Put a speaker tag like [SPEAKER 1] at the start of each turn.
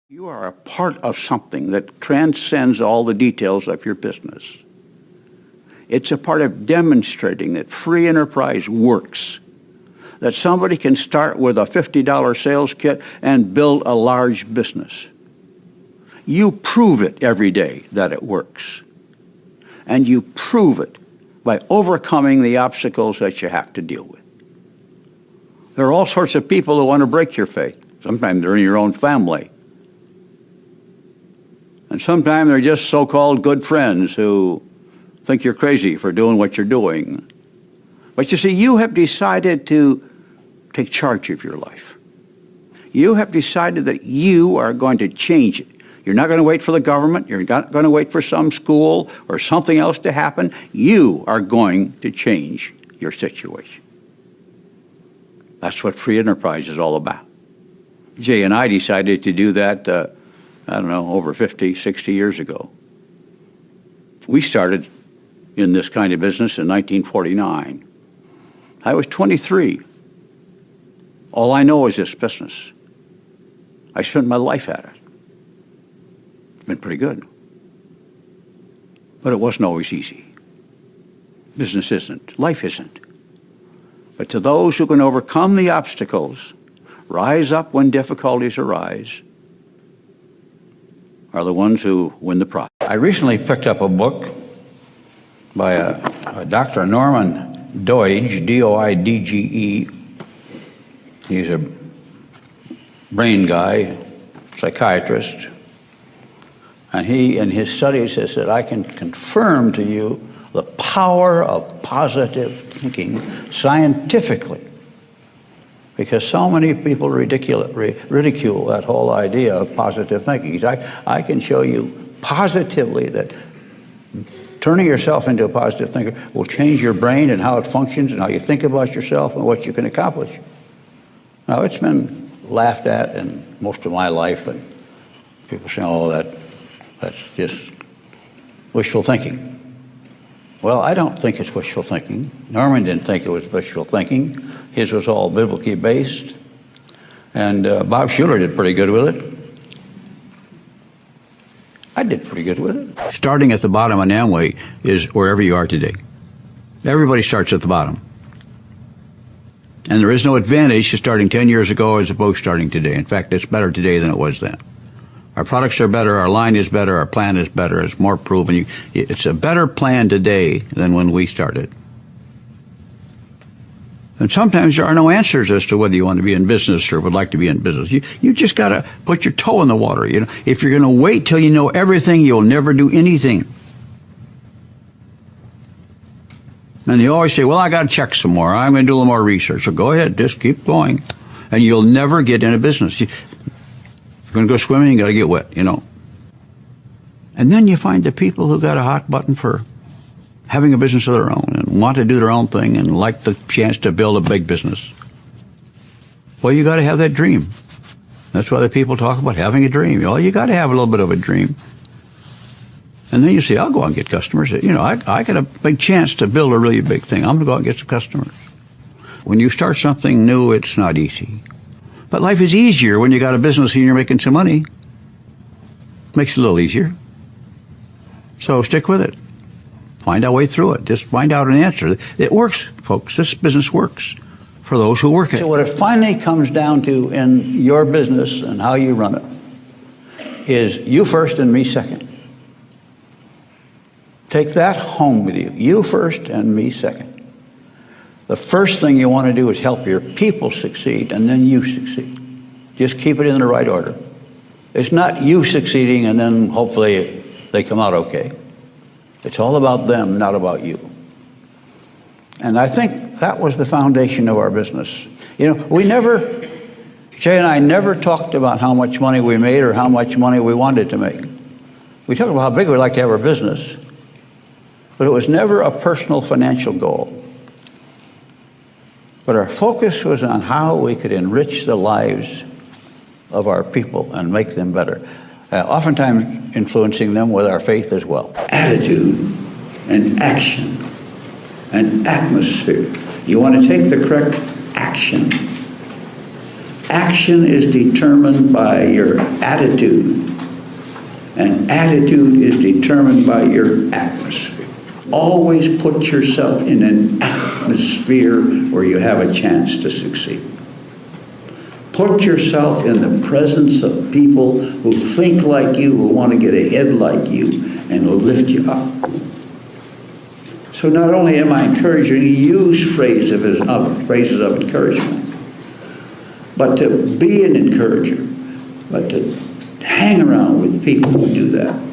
[SPEAKER 1] You are a part of something that transcends all the details of your business. It's a part of demonstrating that free enterprise works, that somebody can start with a $50 sales kit and build a large business. You prove it every day that it works. And you prove it by overcoming the obstacles that you have to deal with. There are all sorts of people who want to break your faith. Sometimes they're in your own family. And sometimes they're just so-called good friends who think you're crazy for doing what you're doing. But you see, you have decided to take charge of your life. You have decided that you are going to change it. You're not going to wait for the government. You're not going to wait for some school or something else to happen. You are going to change your situation. That's what free enterprise is all about. Jay and I decided to do that, over 50, 60 years ago. We started in this kind of business in 1949. I was 23. All I know is this business. I spent my life at it. It's been pretty good. But it wasn't always easy. Business isn't. Life isn't. But to those who can overcome the obstacles, rise up when difficulties arise, are the ones who win the prize. I recently picked up a book by a Dr. Norman Doidge, D-O-I-D-G-E. He's a brain guy, psychiatrist. And he, in his studies, has said, I can confirm to you the power of positive thinking scientifically. Because so many people ridicule that whole idea of positive thinking. I can show you positively that turning yourself into a positive thinker will change your brain and how it functions and how you think about yourself and what you can accomplish. Now, it's been laughed at in most of my life, and people say, oh, that's just wishful thinking. Well, I don't think it's wishful thinking. Norman didn't think it was wishful thinking. His was all biblically based. And Bob Schuller did pretty good with it. I did pretty good with it. Starting at the bottom on Amway is wherever you are today. Everybody starts at the bottom. And there is no advantage to starting 10 years ago as opposed to starting today. In fact, it's better today than it was then. Our products are better, our line is better, our plan is better, it's more proven. It's a better plan today than when we started. And sometimes there are no answers as to whether you want to be in business or would like to be in business. You just got to put your toe in the water. You know, if you're going to wait till you know everything, you'll never do anything. And you always say, well, I got to check some more. I'm going to do a little more research. So go ahead, just keep going. And you'll never get into business. If you're going to go swimming, you got to get wet, you know. And then you find the people who got a hot button for having a business of their own and want to do their own thing and like the chance to build a big business. Well, you got to have that dream. That's why the people talk about having a dream. Well, you got to have a little bit of a dream. And then you say, I'll go out and get customers. You know, I got a big chance to build a really big thing. I'm going to go out and get some customers. When you start something new, it's not easy. But life is easier when you got a business and you're making some money. Makes it a little easier. So stick with it. Find a way through it. Just find out an answer. It works, folks. This business works for those who work it. So what it finally comes down to in your business and how you run it is you first and me second. Take that home with you. You first and me second. The first thing you want to do is help your people succeed, and then you succeed. Just keep it in the right order. It's not you succeeding and then hopefully they come out okay. It's all about them, not about you. And I think that was the foundation of our business. You know, Jay and I never talked about how much money we made or how much money we wanted to make. We talked about how big we'd like to have our business, but it was never a personal financial goal. But our focus was on how we could enrich the lives of our people and make them better. Oftentimes influencing them with our faith as well. Attitude and action and atmosphere. You want to take the correct action Action is determined by your attitude, and attitude is determined by your atmosphere. Always put yourself in an atmosphere where you have a chance to succeed. Put yourself in the presence of people who think like you, who want to get ahead like you, and will lift you up. So not only am I encouraging you to use phrases of encouragement, but to be an encourager, but to hang around with people who do that.